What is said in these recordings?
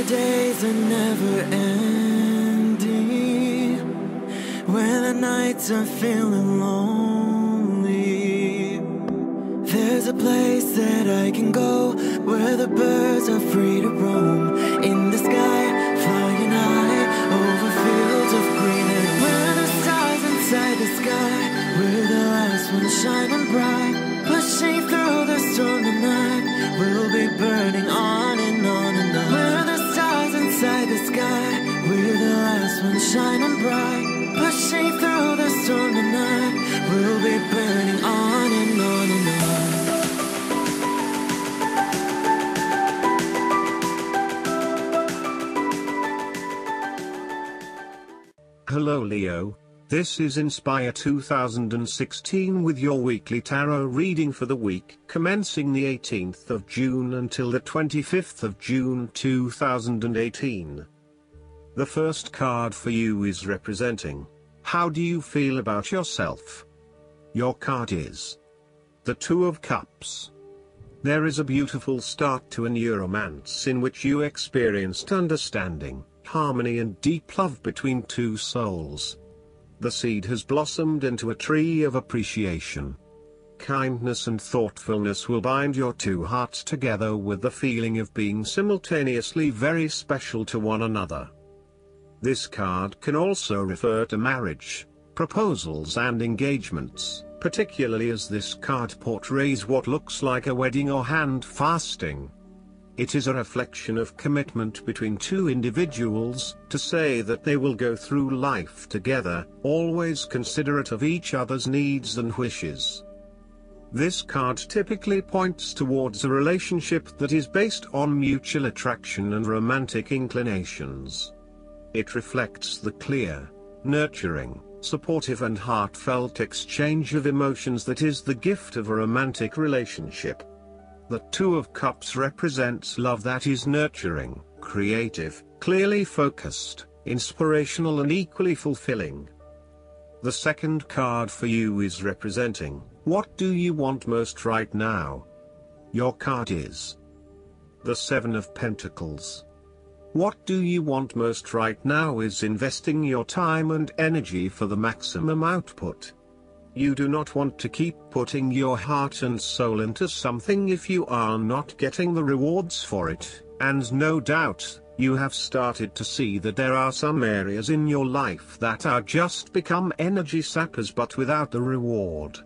the days are never ending, when the nights are feeling lonely, there's a place that I can go, where the birds are free to roam, in the sky, flying high, over fields of green, and where the stars inside the sky, we're the last ones shining bright, pushing through the storm tonight, we'll be burning on and on and on. We're the stars inside the sky, we're the last ones shining bright, pushing through the storm tonight, we'll be burning on and on and on. Hello Leo, this is Inspire 2016 with your weekly tarot reading for the week commencing the 18th of June until the 25th of June 2018. The first card for you is representing, how do you feel about yourself? Your card is the Two of Cups. There is a beautiful start to a new romance in which you experienced understanding, harmony and deep love between two souls. The seed has blossomed into a tree of appreciation. Kindness and thoughtfulness will bind your two hearts together with the feeling of being simultaneously very special to one another. This card can also refer to marriage, proposals and engagements, particularly as this card portrays what looks like a wedding or hand fasting. It is a reflection of commitment between two individuals, to say that they will go through life together, always considerate of each other's needs and wishes. This card typically points towards a relationship that is based on mutual attraction and romantic inclinations. It reflects the clear, nurturing, supportive and heartfelt exchange of emotions that is the gift of a romantic relationship. The Two of Cups represents love that is nurturing, creative, clearly focused, inspirational and equally fulfilling. The second card for you is representing, what do you want most right now? Your card is the Seven of Pentacles. What do you want most right now is investing your time and energy for the maximum output. You do not want to keep putting your heart and soul into something if you are not getting the rewards for it, and no doubt, you have started to see that there are some areas in your life that are just become energy sappers but without the reward.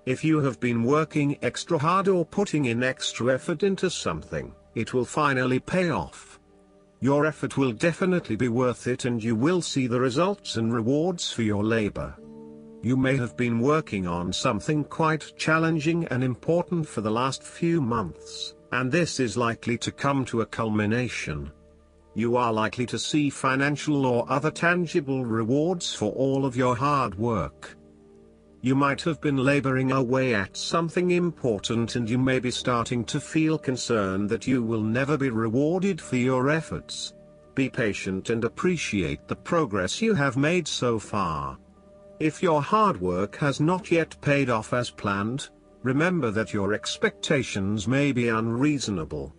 If you have been working extra hard or putting in extra effort into something, it will finally pay off. Your effort will definitely be worth it and you will see the results and rewards for your labor. You may have been working on something quite challenging and important for the last few months, and this is likely to come to a culmination. You are likely to see financial or other tangible rewards for all of your hard work. You might have been laboring away at something important and you may be starting to feel concerned that you will never be rewarded for your efforts. Be patient and appreciate the progress you have made so far. If your hard work has not yet paid off as planned, remember that your expectations may be unreasonable.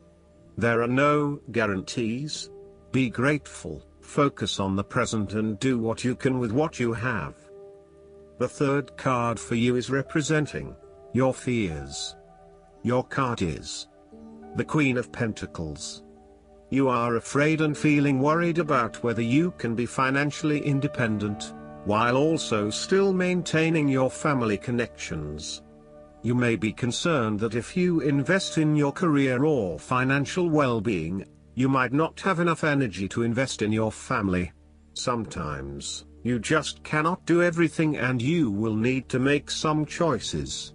There are no guarantees. Be grateful, focus on the present and do what you can with what you have. The third card for you is representing your fears. Your card is the Queen of Pentacles. You are afraid and feeling worried about whether you can be financially independent, while also still maintaining your family connections. You may be concerned that if you invest in your career or financial well-being, you might not have enough energy to invest in your family. Sometimes, you just cannot do everything and you will need to make some choices.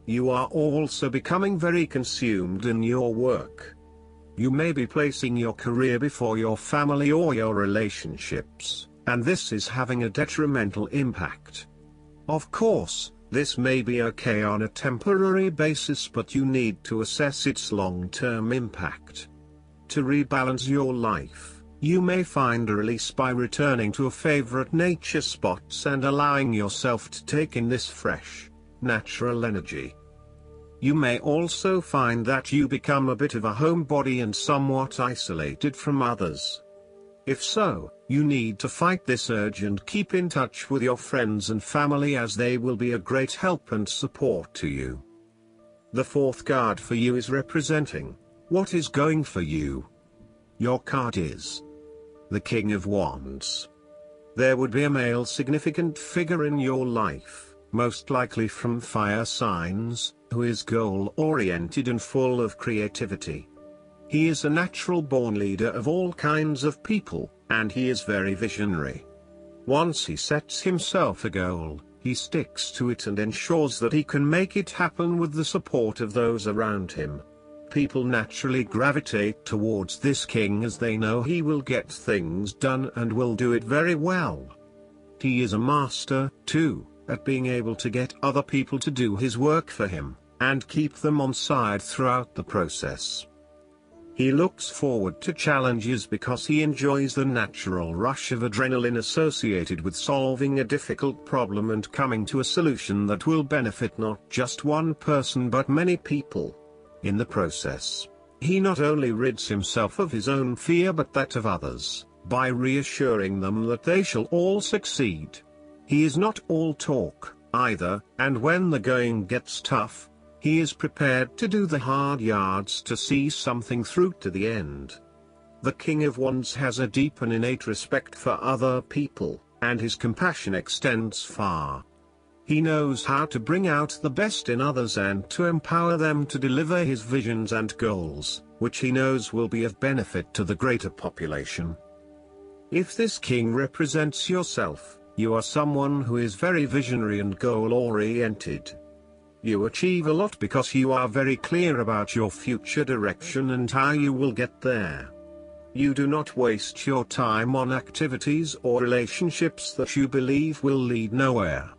You are also becoming very consumed in your work. You may be placing your career before your family or your relationships, and this is having a detrimental impact. Of course, this may be okay on a temporary basis, but you need to assess its long-term impact. To rebalance your life, you may find a release by returning to a favorite nature spots and allowing yourself to take in this fresh, natural energy. you may also find that you become a bit of a homebody and somewhat isolated from others. If so, you need to fight this urge and keep in touch with your friends and family, as they will be a great help and support to you. The fourth card for you is representing what is going for you. Your card is the King of Wands. There would be a male significant figure in your life, most likely from fire signs, who is goal-oriented and full of creativity. He is a natural-born leader of all kinds of people, and he is very visionary. Once he sets himself a goal, he sticks to it and ensures that he can make it happen with the support of those around him. People naturally gravitate towards this king as they know he will get things done and will do it very well. He is a master, too, at being able to get other people to do his work for him, and keep them on side throughout the process. He looks forward to challenges because he enjoys the natural rush of adrenaline associated with solving a difficult problem and coming to a solution that will benefit not just one person but many people. In the process, he not only rids himself of his own fear but that of others, by reassuring them that they shall all succeed. He is not all talk, either, and when the going gets tough, he is prepared to do the hard yards to see something through to the end. The King of Wands has a deep and innate respect for other people, and his compassion extends far. He knows how to bring out the best in others and to empower them to deliver his visions and goals, which he knows will be of benefit to the greater population. If this king represents yourself, you are someone who is very visionary and goal-oriented. You achieve a lot because you are very clear about your future direction and how you will get there. You do not waste your time on activities or relationships that you believe will lead nowhere.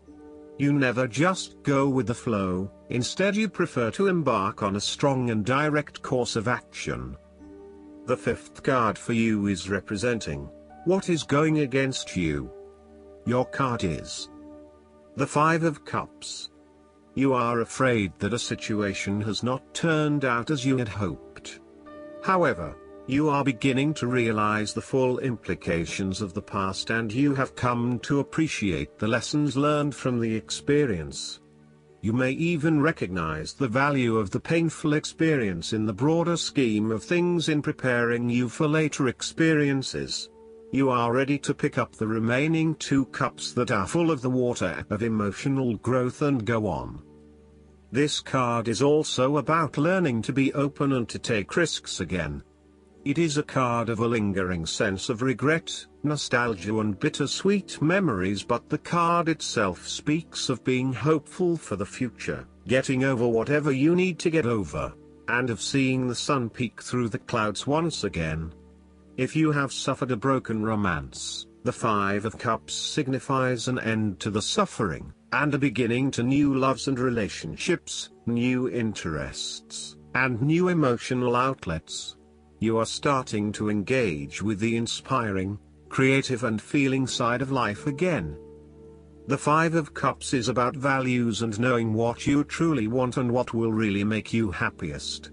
You never just go with the flow, instead you prefer to embark on a strong and direct course of action. The fifth card for you is representing what is going against you. Your card is the Five of Cups. You are afraid that a situation has not turned out as you had hoped. However, you are beginning to realize the full implications of the past and you have come to appreciate the lessons learned from the experience. You may even recognize the value of the painful experience in the broader scheme of things in preparing you for later experiences. You are ready to pick up the remaining two cups that are full of the water of emotional growth and go on. This card is also about learning to be open and to take risks again. It is a card of a lingering sense of regret, nostalgia and bittersweet memories, but the card itself speaks of being hopeful for the future, getting over whatever you need to get over, and of seeing the sun peek through the clouds once again. If you have suffered a broken romance, the Five of Cups signifies an end to the suffering, and a beginning to new loves and relationships, new interests, and new emotional outlets. You are starting to engage with the inspiring, creative and feeling side of life again. The Five of Cups is about values and knowing what you truly want and what will really make you happiest.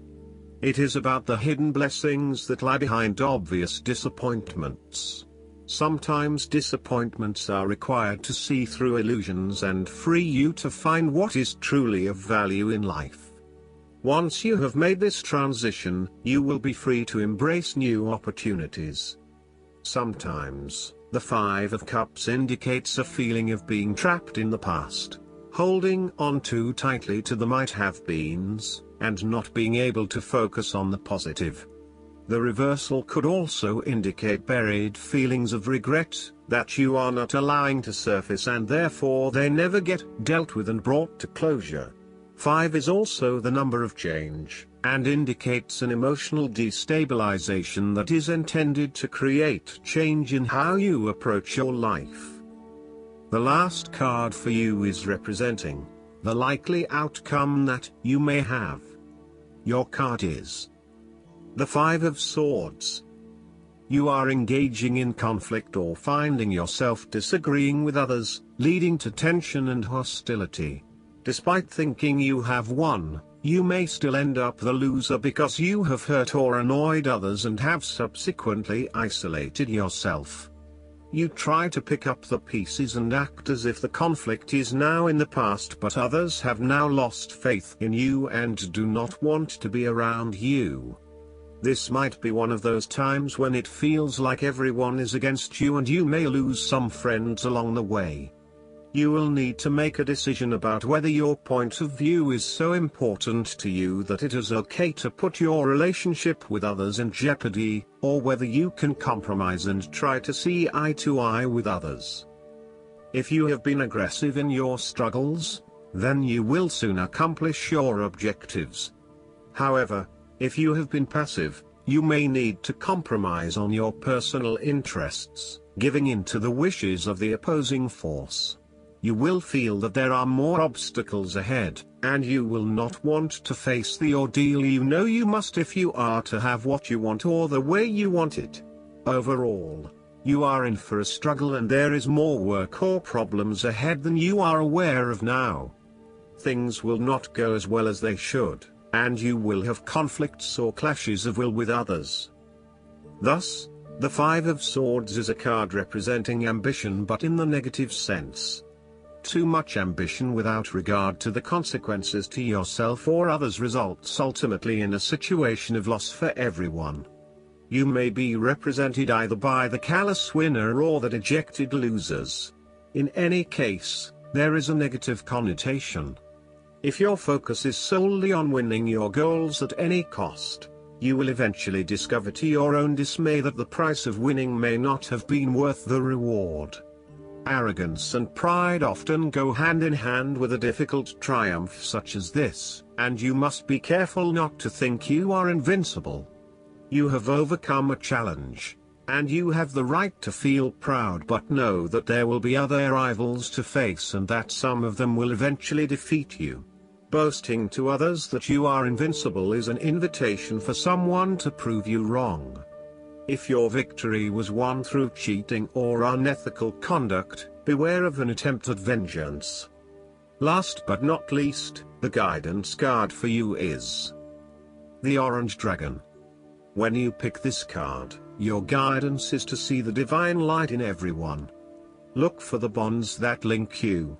It is about the hidden blessings that lie behind obvious disappointments. Sometimes disappointments are required to see through illusions and free you to find what is truly of value in life. Once you have made this transition, you will be free to embrace new opportunities. Sometimes, the Five of Cups indicates a feeling of being trapped in the past, holding on too tightly to the might-have-beens, and not being able to focus on the positive. The reversal could also indicate buried feelings of regret, that you are not allowing to surface and therefore they never get dealt with and brought to closure. 5 is also the number of change, and indicates an emotional destabilization that is intended to create change in how you approach your life. The last card for you is representing the likely outcome that you may have. Your card is the Five of Swords. You are engaging in conflict or finding yourself disagreeing with others, leading to tension and hostility. Despite thinking you have won, You may still end up the loser because you have hurt or annoyed others and have subsequently isolated yourself. You try to pick up the pieces and act as if the conflict is now in the past, but others have now lost faith in you and do not want to be around you. This might be one of those times when it feels like everyone is against you and you may lose some friends along the way. You will need to make a decision about whether your point of view is so important to you that it is okay to put your relationship with others in jeopardy, or whether you can compromise and try to see eye to eye with others. If you have been aggressive in your struggles, then you will soon accomplish your objectives. However, if you have been passive, you may need to compromise on your personal interests, giving in to the wishes of the opposing force. You will feel that there are more obstacles ahead, and you will not want to face the ordeal you know you must if you are to have what you want or the way you want it. Overall, you are in for a struggle and there is more work or problems ahead than you are aware of now. Things will not go as well as they should, and you will have conflicts or clashes of will with others. Thus, the Five of Swords is a card representing ambition but in the negative sense. Too much ambition without regard to the consequences to yourself or others results ultimately in a situation of loss for everyone. You may be represented either by the callous winner or the dejected losers. In any case, there is a negative connotation. If your focus is solely on winning your goals at any cost, you will eventually discover to your own dismay that the price of winning may not have been worth the reward. Arrogance and pride often go hand in hand with a difficult triumph such as this, and you must be careful not to think you are invincible. You have overcome a challenge, and you have the right to feel proud, but know that there will be other rivals to face and that some of them will eventually defeat you. Boasting to others that you are invincible is an invitation for someone to prove you wrong. If your victory was won through cheating or unethical conduct, beware of an attempt at vengeance. Last but not least, the guidance card for you is the Orange Dragon. When you pick this card, your guidance is to see the divine light in everyone. Look for the bonds that link you.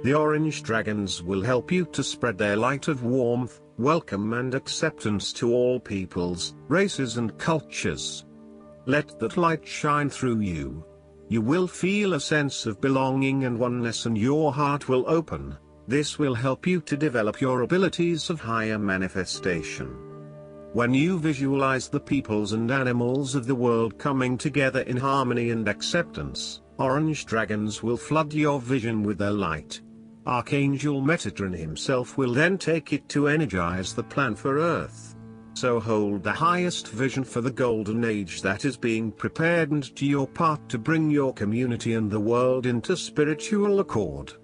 The Orange Dragons will help you to spread their light of warmth, welcome and acceptance to all peoples, races and cultures. Let that light shine through you. You will feel a sense of belonging and oneness and your heart will open. This will help you to develop your abilities of higher manifestation. When you visualize the peoples and animals of the world coming together in harmony and acceptance, Orange Dragons will flood your vision with their light. Archangel Metatron himself will then take it to energize the plan for Earth. So hold the highest vision for the golden age that is being prepared and do your part to bring your community and the world into spiritual accord.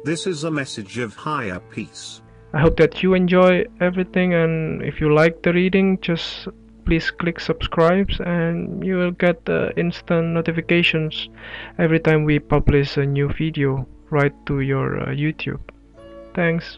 This is a message of higher peace. I hope that you enjoy everything, and if you like the reading, just please click subscribe and you will get instant notifications every time we publish a new video right to your YouTube. Thanks.